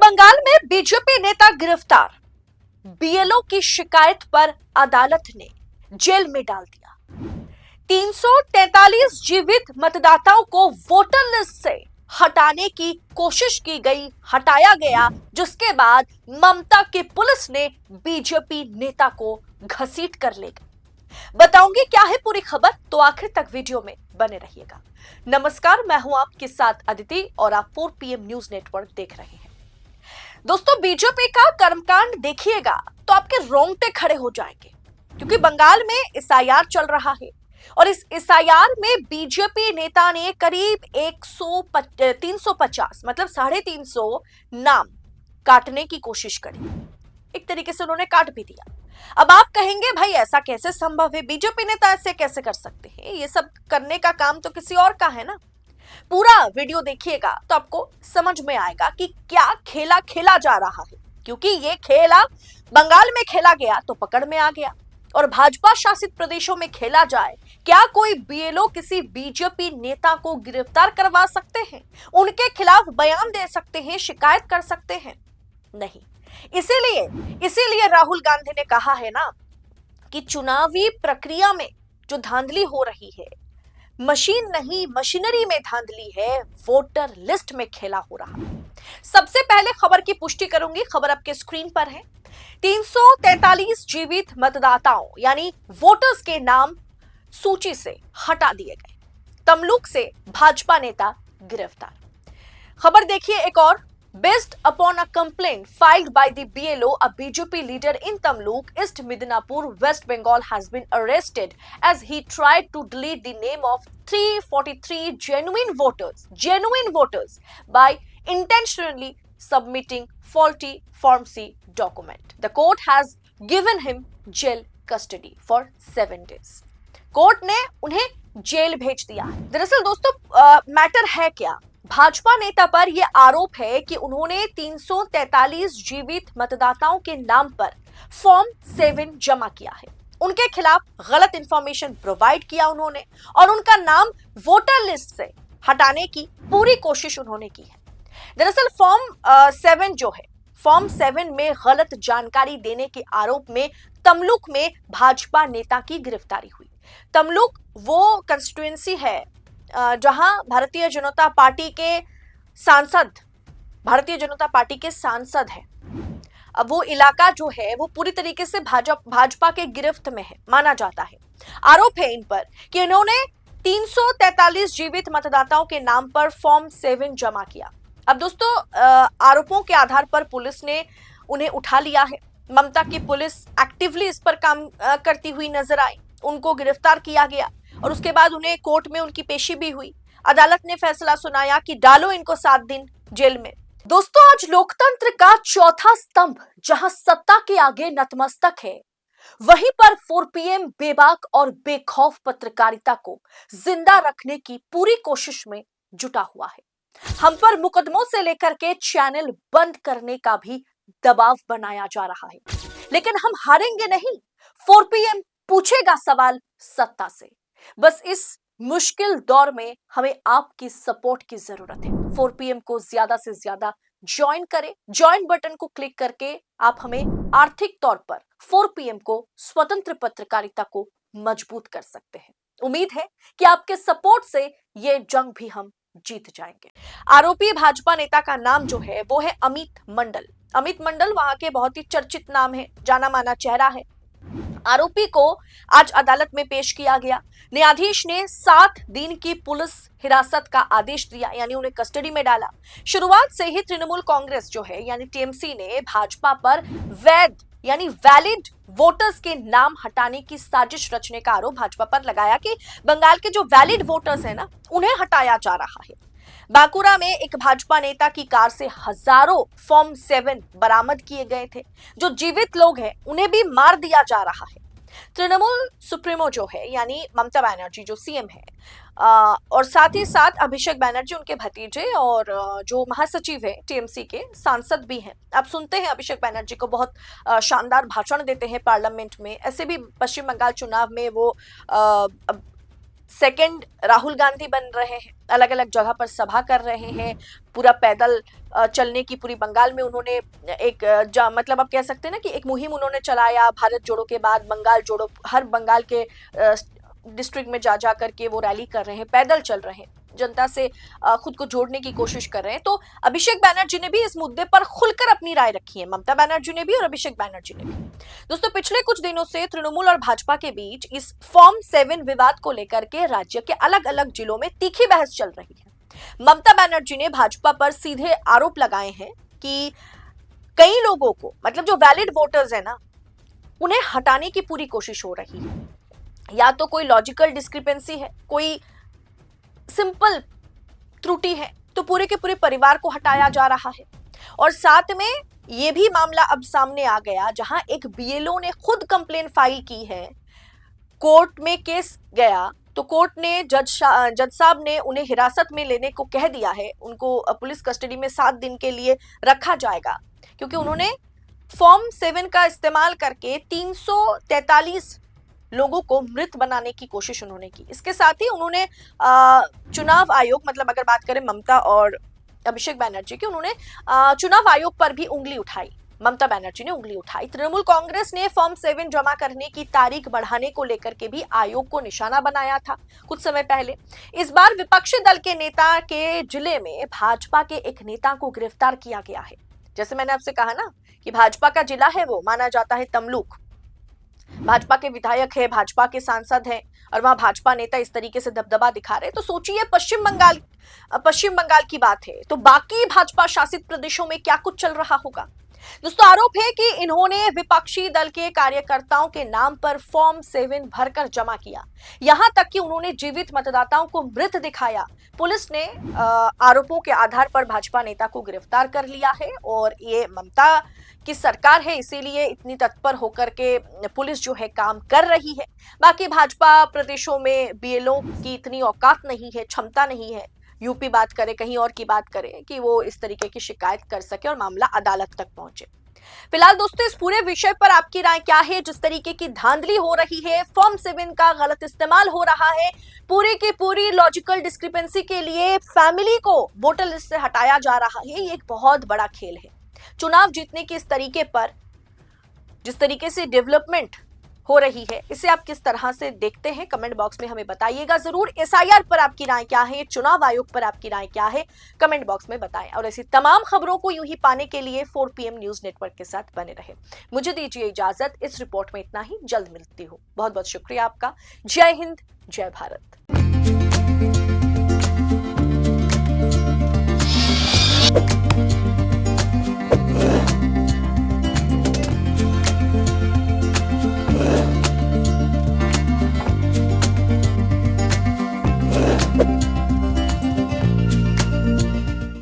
बंगाल में बीजेपी नेता गिरफ्तार। बीएलओ की शिकायत पर अदालत ने जेल में डाल दिया। 343 जीवित मतदाताओं को वोटर लिस्ट से हटाने की कोशिश की गई, हटाया गया, जिसके बाद ममता की पुलिस ने बीजेपी नेता को घसीट कर ले गई। बताऊंगी क्या है पूरी खबर, तो आखिर तक वीडियो में बने रहिएगा। नमस्कार, मैं हूं आपके साथ अदिति और आप 4 PM न्यूज नेटवर्क देख रहे हैं। दोस्तों, बीजेपी का कर्मकांड देखिएगा तो आपके रोंगटे खड़े हो जाएंगे, क्योंकि बंगाल में एसआईआर चल रहा है और इस एसआईआर में बीजेपी नेता ने करीब 350 मतलब 350 नाम काटने की कोशिश करी। एक तरीके से उन्होंने काट भी दिया। अब आप कहेंगे भाई ऐसा कैसे संभव है, बीजेपी नेता ऐसे कैसे कर सकते हैं, ये सब करने का काम तो किसी और का है ना। पूरा वीडियो देखिएगा तो आपको समझ में आएगा कि क्या खेला खेला जा रहा है, क्योंकि ये खेला बंगाल में खेला गया तो पकड़ में आ गया और भाजपा शासित प्रदेशों में खेला जाए। क्या कोई बीएलओ किसी बीजेपी नेता को गिरफ्तार करवा सकते हैं, उनके खिलाफ बयान दे सकते हैं, शिकायत कर सकते हैं? नहीं। इसीलिए राहुल गांधी ने कहा है ना कि चुनावी प्रक्रिया में जो धांधली हो रही है, मशीन नहीं मशीनरी में धांधली है, वोटर लिस्ट में खेला हो रहा है। सबसे पहले खबर की पुष्टि करूंगी, खबर आपके स्क्रीन पर है। 343 जीवित मतदाताओं यानी वोटर्स के नाम सूची से हटा दिए गए। तमलुक से भाजपा नेता गिरफ्तार। खबर देखिए एक और। Based upon a complaint filed by the BLO, a BJP leader in Tamluk, East Midnapur, West Bengal has been arrested as he tried to delete the name of 343 genuine voters by intentionally submitting faulty Form C document. The court has given him jail custody for 7 days. Court ने उन्हें jail भेज दिया। दरअसल दोस्तों matter है क्या, भाजपा नेता पर यह आरोप है कि उन्होंने 343 जीवित मतदाताओं के नाम पर फॉर्म 7 जमा किया है। उनके खिलाफ गलत इंफॉर्मेशन प्रोवाइड किया उन्होंने और उनका नाम वोटर लिस्ट से हटाने की पूरी कोशिश उन्होंने की है। दरअसल फॉर्म 7 जो है, फॉर्म 7 में गलत जानकारी देने के आरोप में तमलुक में भाजपा नेता की गिरफ्तारी हुई। तमलुक वो कंस्टिट्यूएंसी है जहां भारतीय जनता पार्टी के सांसद हैं। अब वो इलाका जो है वो पूरी तरीके से भाजपा के गिरफ्त में है माना जाता है। आरोप है इन पर कि इन्होंने 343 जीवित मतदाताओं के नाम पर फॉर्म 7 जमा किया। अब दोस्तों आरोपों के आधार पर पुलिस ने उन्हें उठा लिया है। ममता की पुलिस एक्टिवली इस पर काम करती हुई नजर आई, उनको गिरफ्तार किया गया और उसके बाद उन्हें कोर्ट में उनकी पेशी भी हुई। अदालत ने फैसला सुनाया कि डालो इनको 7 दिन जेल में। दोस्तों, आज लोकतंत्र का चौथा स्तंभ जहां सत्ता के आगे नतमस्तक है, वहीं पर 4 PM बेबाक और बेखौफ पत्रकारिता को जिंदा रखने की पूरी कोशिश में जुटा हुआ है। हम पर मुकदमों से लेकर के चैनल बंद करने का भी दबाव बनाया जा रहा है, लेकिन हम हारेंगे नहीं। 4 PM पूछेगा सवाल सत्ता से। बस इस मुश्किल दौर में हमें आपकी सपोर्ट की जरूरत है। 4 PM को ज्यादा से ज्यादा ज्वाइन करें। ज्वाइन बटन को क्लिक करके आप हमें आर्थिक तौर पर 4 PM को स्वतंत्र पत्रकारिता को मजबूत कर सकते हैं। उम्मीद है कि आपके सपोर्ट से ये जंग भी हम जीत जाएंगे। आरोपी भाजपा नेता का नाम जो है वो है अमित मंडल। अमित मंडल वहां के बहुत ही चर्चित नाम है, जाना माना चेहरा है। आरोपी को आज अदालत में पेश किया गया। न्यायाधीश ने 7 दिन की पुलिस हिरासत का आदेश दिया, यानी उन्हें कस्टडी में डाला। शुरुआत से ही तृणमूल कांग्रेस जो है यानी टीएमसी ने भाजपा पर वैलिड वोटर्स के नाम हटाने की साजिश रचने का आरोप भाजपा पर लगाया कि बंगाल के जो वैलिड वोटर्स है ना, उन्हें हटाया जा रहा है। बांकुरा में एक भाजपा नेता की कार से हजारों फॉर्म 7 बरामद किए गए थे। जो जीवित लोग हैं उन्हें भी मार दिया जा रहा है। तृणमूल सुप्रीमो जो है यानी ममता बनर्जी जो सीएम है और साथ ही साथ अभिषेक बनर्जी उनके भतीजे और जो महासचिव है टीएमसी के, सांसद भी हैं। आप सुनते हैं अभिषेक बनर्जी को, बहुत शानदार भाषण देते हैं पार्लियामेंट में। ऐसे भी पश्चिम बंगाल चुनाव में वो सेकंड राहुल गांधी बन रहे हैं, अलग अलग जगह पर सभा कर रहे हैं, पूरा पैदल चलने की पूरी बंगाल में उन्होंने एक मतलब आप कह सकते हैं ना कि एक मुहिम उन्होंने चलाया, भारत जोड़ो के बाद बंगाल जोड़ो, हर बंगाल के डिस्ट्रिक्ट में जा जा करके वो रैली कर रहे हैं, पैदल चल रहे हैं, जनता से खुद को जोड़ने की कोशिश कर रहे हैं। तो अभिषेक बैनर्जी ने भी इस मुद्दे पर खुलकर अपनी राय रखी है, ममता बनर्जी ने भी और अभिषेक बैनर्जी ने भी। दोस्तों, पिछले कुछ दिनों से तृणमूल और भाजपा के बीच इस फॉर्म 7 विवाद को लेकर के राज्य के अलग अलग जिलों में तीखी बहस चल रही है। ममता बनर्जी ने भाजपा पर सीधे आरोप लगाए हैं कि कई लोगों को, मतलब जो वैलिड वोटर्स है ना, उन्हें हटाने की पूरी कोशिश हो रही है। या तो कोई लॉजिकल डिस्क्रिपेंसी है, कोई सिंपल त्रुटि है, तो पूरे के पूरे परिवार को हटाया जा रहा है। और साथ में यह भी मामला अब सामने आ गया जहां एक बीएलओ ने खुद कंप्लेन फाइल की है, कोर्ट में केस गया तो कोर्ट ने जज साहब ने उन्हें हिरासत में लेने को कह दिया है, उनको पुलिस कस्टडी में 7 दिन के लिए रखा जाएगा, क्योंकि उन्होंने फॉर्म 7 का इस्तेमाल करके 343 लोगों को मृत बनाने की कोशिश उन्होंने की। इसके साथ ही उन्होंने चुनाव आयोग, मतलब अगर बात करें ममता और अभिषेक बैनर्जी की, उन्होंने चुनाव आयोग पर भी उंगली उठाई, ममता बनर्जी ने उंगली उठाई। तृणमूल कांग्रेस ने फॉर्म 7 जमा करने की तारीख बढ़ाने को लेकर के भी आयोग को निशाना बनाया था कुछ समय पहले। इस बार विपक्षी दल के नेता के जिले में भाजपा के एक नेता को गिरफ्तार किया गया है। जैसे मैंने आपसे कहा ना कि भाजपा का जिला है वो माना जाता है तमलुक, भाजपा के विधायक है, भाजपा के सांसद हैं, और वहां भाजपा नेता इस तरीके से दबदबा दिखा रहे हैं, तो सोचिए पश्चिम बंगाल की बात है, तो बाकी भाजपा शासित प्रदेशों में क्या कुछ चल रहा होगा। दोस्तों, आरोप है कि इन्होंने विपक्षी दल के कार्यकर्ताओं के नाम पर फॉर्म 7 भरकर जमा किया, यहां तक कि उन्होंने जीवित मतदाताओं को मृत दिखाया। पुलिस ने आरोपों के आधार पर भाजपा नेता को गिरफ्तार कर लिया है, और ये ममता की सरकार है, इसीलिए इतनी तत्पर होकर के पुलिस जो है काम कर रही है। बाकी भाजपा प्रदेशों में बीएलओ की इतनी औकात नहीं है, क्षमता नहीं है, यूपी बात करे, कहीं और की बात करे, कि वो इस तरीके की शिकायत कर सके और मामला अदालत तक पहुंचे। फिलहाल दोस्तों, इस पूरे विषय पर आपकी राय क्या है? जिस तरीके की धांधली हो रही है, फॉर्म 7 का गलत इस्तेमाल हो रहा है, पूरी की पूरी लॉजिकल डिस्क्रिपेंसी के लिए फैमिली को वोटर लिस्ट से हटाया जा रहा है, ये एक बहुत बड़ा खेल है। चुनाव जीतने के इस तरीके पर, जिस तरीके से डेवलपमेंट हो रही है, इसे आप किस तरह से देखते हैं? कमेंट बॉक्स में हमें बताइएगा जरूर। एसआईआर पर आपकी राय क्या है? चुनाव आयोग पर आपकी राय क्या है? कमेंट बॉक्स में बताएं। और ऐसी तमाम खबरों को यूं ही पाने के लिए 4 PM न्यूज नेटवर्क के साथ बने रहे। मुझे दीजिए इजाजत, इस रिपोर्ट में इतना ही, जल्द मिलती हूँ। बहुत बहुत शुक्रिया आपका। जय हिंद, जय भारत।